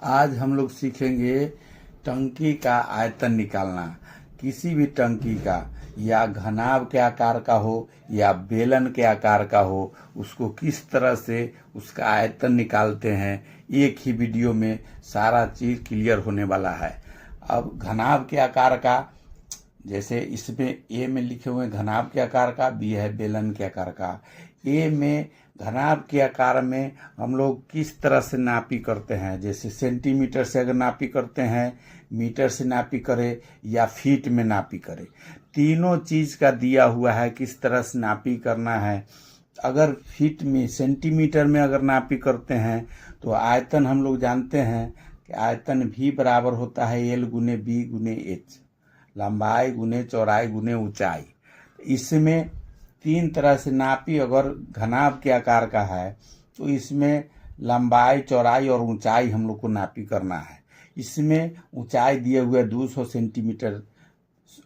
आज हम लोग सीखेंगे टंकी का आयतन निकालना। किसी भी टंकी का, या घनाभ के आकार का हो या बेलन के आकार का हो, उसको किस तरह से उसका आयतन निकालते हैं, एक ही वीडियो में सारा चीज क्लियर होने वाला है। अब घनाभ के आकार का, जैसे इसमें ए में लिखे हुए घनाभ के आकार का, बी है बेलन के आकार का। ए में घनाभ के आकार में हम लोग किस तरह से नापी करते हैं, जैसे सेंटीमीटर से अगर नापी करते हैं, मीटर से नापी करें या फीट में नापी करें, तीनों चीज का दिया हुआ है किस तरह से नापी करना है। अगर फीट में, सेंटीमीटर में अगर नापी करते हैं तो आयतन हम लोग जानते हैं कि आयतन भी बराबर होता है एल गुने बी गुने एच, लंबाई गुने चौड़ाई गुने ऊंचाई। इसमें तीन तरह से नापी अगर घनाभ के आकार का है तो इसमें लंबाई, चौड़ाई और ऊंचाई हम लोग को नापी करना है। इसमें ऊंचाई दिए हुए 200 सेंटीमीटर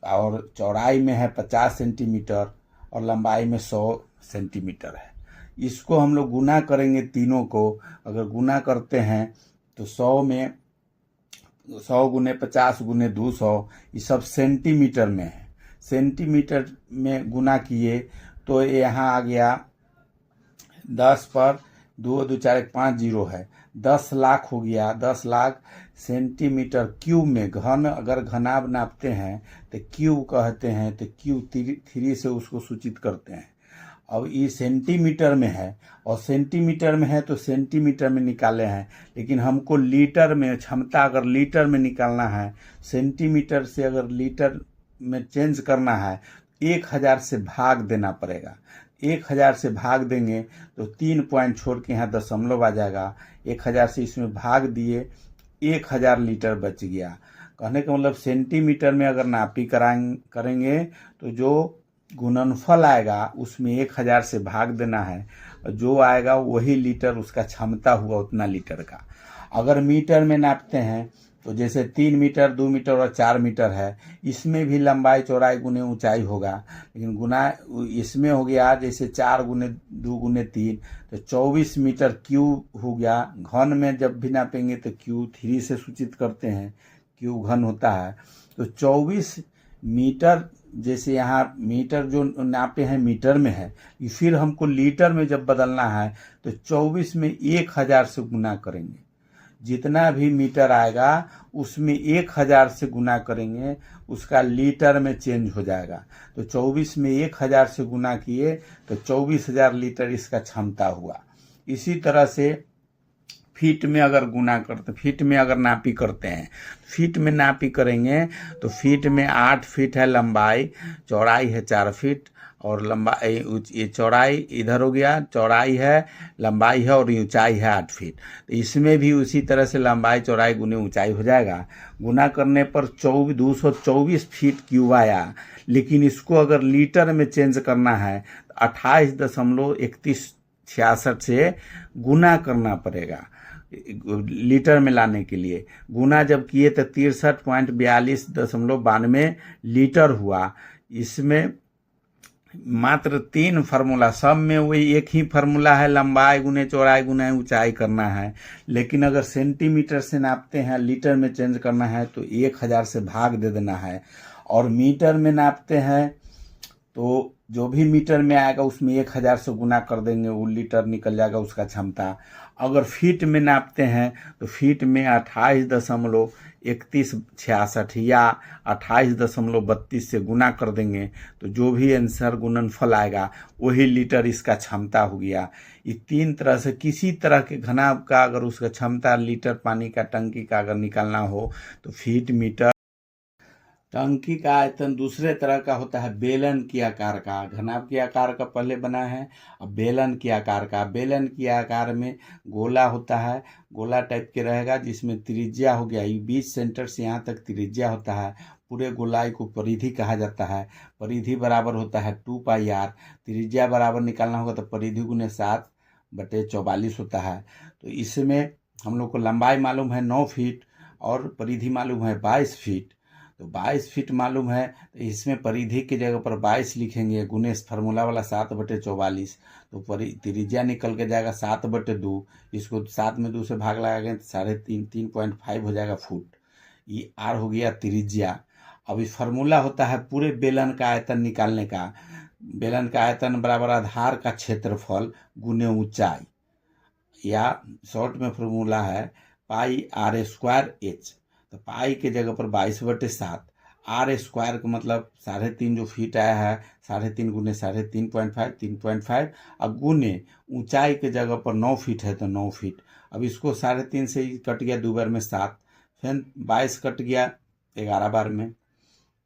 और चौड़ाई में है 50 सेंटीमीटर और लंबाई में 100 सेंटीमीटर है। इसको हम लोग गुना करेंगे तीनों को। अगर गुना करते हैं तो 100 में 100 गुने 50 गुने 200, ये सब सेंटीमीटर में है। सेंटीमीटर में गुना किए तो यहाँ आ गया 10 पर 2 2 4 1 5 जीरो है, 10 लाख हो गया। 10 लाख सेंटीमीटर क्यूब में, घन अगर घनाभ नापते हैं तो क्यूब कहते हैं, तो क्यूब 3 से उसको सूचित करते हैं। अब ये सेंटीमीटर में है और सेंटीमीटर में है तो सेंटीमीटर में निकाले हैं, लेकिन हमको लीटर में, क्षमता अगर लीटर में निकालना है, सेंटीमीटर से अगर लीटर में चेंज करना है, 1000 से भाग देना पड़ेगा। 1000 से भाग देंगे तो 3 पॉइंट छोड़ के यहाँ दशमलव आ जाएगा। 1000 से इसमें भाग दिए, 1000 लीटर बच गया। कहने का मतलब सेंटीमीटर में अगर नापी करेंगे तो जो गुणनफल आएगा उसमें 1000 से भाग देना है, जो आएगा वही लीटर, उसका क्षमता हुआ उतना लीटर का। अगर मीटर में नापते हैं तो जैसे 3 मीटर, 2 मीटर और 4 मीटर है, इसमें भी लंबाई चौड़ाई गुने ऊंचाई होगा, लेकिन गुना इसमें हो गया जैसे 4 गुने 2 गुने 3, तो 24 मीटर क्यूब हो गया। घन में जब भी नापेंगे तो क्यूब 3 से सूचित करते हैं, क्यूब घन होता है। तो 24 मीटर, जैसे यहाँ मीटर जो नापे हैं मीटर में है, फिर हमको लीटर में जब बदलना है तो 24 में 1000 से गुना करेंगे। जितना भी मीटर आएगा उसमें 1000 से गुना करेंगे, उसका लीटर में चेंज हो जाएगा। तो 24 में 1000 से गुना किए तो 24000 लीटर इसका क्षमता हुआ। इसी तरह से फीट में अगर गुना करते, फीट में अगर नापी करते हैं, फीट में नापी करेंगे तो फीट में 8 फीट है लंबाई, चौड़ाई है 4 फीट और लंबाई, ये चौड़ाई इधर हो गया, चौड़ाई है, लंबाई है और ऊंचाई है 8 फीट। तो इसमें भी उसी तरह से लंबाई चौड़ाई गुने ऊंचाई हो जाएगा। गुना करने पर 224 फीट क्यूब आया, लेकिन इसको अगर लीटर में चेंज करना है 28.3166 से गुना करना पड़ेगा लीटर में लाने के लिए। गुना जब किए तो 63.4292 लीटर हुआ। इसमें मात्र 3 फार्मूला, सब में वही एक ही फार्मूला है, लंबाई गुने चौड़ाई गुने ऊंचाई करना है। लेकिन अगर सेंटीमीटर से नापते हैं, लीटर में चेंज करना है तो 1000 से भाग दे देना है। और मीटर में नापते हैं तो जो भी मीटर में आएगा उसमें 1000 से गुना कर देंगे, वो लीटर निकल जाएगा उसका क्षमता। अगर फीट में नापते हैं तो फीट में 28.3166 या 28.32 से गुना कर देंगे, तो जो भी आंसर गुणनफल आएगा वही लीटर इसका क्षमता हो गया। ये 3 तरह से किसी तरह के घनाभ का अगर उसका क्षमता लीटर पानी का टंकी का अगर निकालना हो तो फीट, मीटर। टंकी का आयतन दूसरे तरह का होता है, बेलन के आकार का। घनाभ के आकार का पहले बना है, अब बेलन के आकार का। बेलन के आकार में गोला होता है, गोला टाइप के रहेगा, जिसमें त्रिज्या हो गया, ये 20 सेंटर से यहाँ तक त्रिज्या होता है। पूरे गोलाई को परिधि कहा जाता है। परिधि बराबर होता है 2πr। त्रिज्या बराबर निकालना होगा तो परिधि गुने 7/44 होता है। तो इसमें हम लोग को लंबाई मालूम है 9 फीट और परिधि मालूम है 22 फीट। तो 22 फीट मालूम है, तो इसमें परिधि की जगह पर 22 लिखेंगे, गुने फार्मूला वाला 7/44, तो त्रिज्या निकल के जाएगा 7/2। इसको 7 में 2 से भाग लगाएंगे तो 3.5 हो जाएगा फुट। ये आर हो गया त्रिज्या। अब इस फार्मूला होता है पूरे बेलन का आयतन निकालने का। बेलन का आयतन बराबर आधार का क्षेत्रफल गुने ऊंचाई, या शॉर्ट में फार्मूला है पाई आर स्क्वायर एच। तो पाई के जगह पर 22/7, आर स्क्वायर का मतलब 3.5 जो फीट आया है, 3.5 गुने 3.5 3.5, और गुने ऊंचाई के जगह पर 9 फीट है तो 9 फीट। अब इसको 3.5 से ही कट गया 2 बार में 7, फिर 22 कट गया 11 बार में,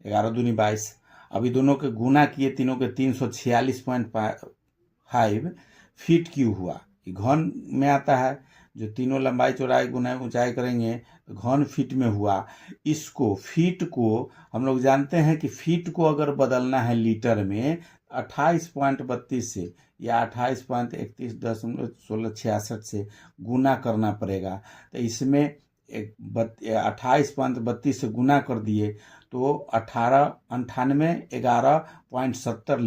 11 दूनी 22। अभी दोनों के गुना किए, तीनों के 346.5 फीट क्यूब हुआ। ये घन में आता है, जो तीनों लंबाई चौड़ाई गुना ऊंचाई करेंगे तो घन फीट में हुआ। इसको फीट को हम लोग जानते हैं कि फीट को अगर बदलना है लीटर में 28.32 से या 28.31.1666 से गुना करना पड़ेगा। तो इसमें 28.32 से गुना कर दिए तो 11.70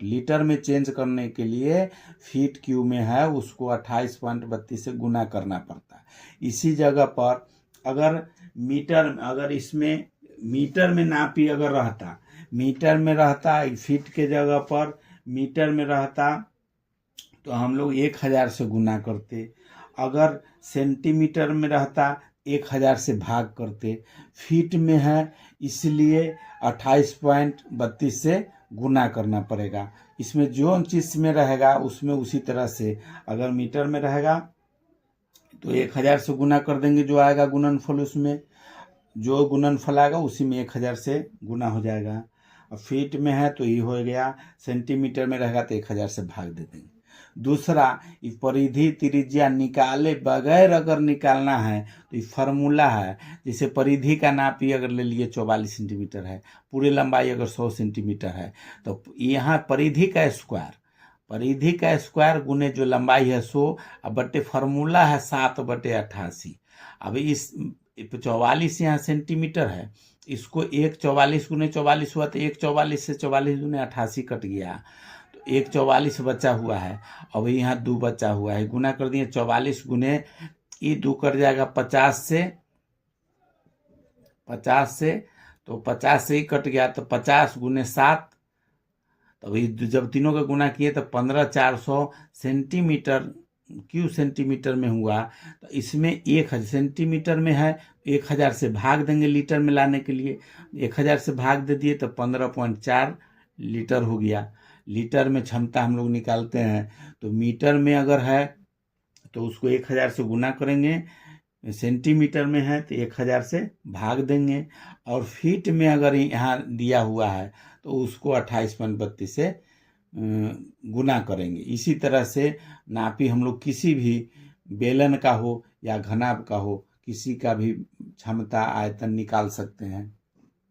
लीटर में चेंज करने के लिए फीट क्यूब में है, उसको 28.32 से गुना करना पड़ता है। इसी जगह पर अगर इसमें मीटर में नापी अगर रहता, मीटर में रहता, फीट के जगह पर मीटर में रहता तो हम लोग 1000 से गुना करते। अगर सेंटीमीटर में रहता 1000 से भाग करते। फीट में है इसलिए 28.32 से गुना करना पड़ेगा। इसमें जो चीज में रहेगा उसमें उसी तरह से, अगर मीटर में रहेगा तो 1000 से गुना कर देंगे, जो आएगा गुणनफल, उसमें जो गुणनफल आएगा उसी में 1000 से गुना हो जाएगा। अब फीट में है तो ये हो गया, सेंटीमीटर में रहेगा तो 1000 से भाग दे देंगे। दूसरा, परिधि त्रिज्या निकाले बगैर अगर निकालना है तो ये फार्मूला है। जैसे परिधि का नापी अगर ले लिए 44 सेंटीमीटर है, पूरी लंबाई अगर 100 सेंटीमीटर है, तो यहाँ परिधि का स्क्वायर गुने जो लंबाई है 100, अब बटे फार्मूला है 7/88। अब इस 44 यहाँ सेंटीमीटर है, इसको 1 44 गुने 44 हुआ तो 1 44 से 44 गुने 88 कट गया, तो 1 44 बचा हुआ है। अब यहाँ 2 बचा हुआ है, गुना कर दिए 44 गुने ये 2 कट जाएगा 50 से, तो 50 से ही कट गया, तो 50 गुने 7, तो अभी जब तीनों का गुना किए तो 15,400 सेंटीमीटर में हुआ। तो इसमें 1000 सेंटीमीटर में है, 1000 से भाग देंगे लीटर में लाने के लिए, 1000 से भाग दे दिए तो 15.4 लीटर हो गया। लीटर में क्षमता हम लोग निकालते हैं, तो मीटर में अगर है तो उसको 1000 से गुना करेंगे, सेंटीमीटर में है तो 1000 से भाग देंगे, और फीट में अगर यहाँ दिया हुआ है तो उसको 28.32 से गुना करेंगे। इसी तरह से नापी हम लोग किसी भी बेलन का हो या घनाभ का हो, किसी का भी क्षमता आयतन निकाल सकते हैं।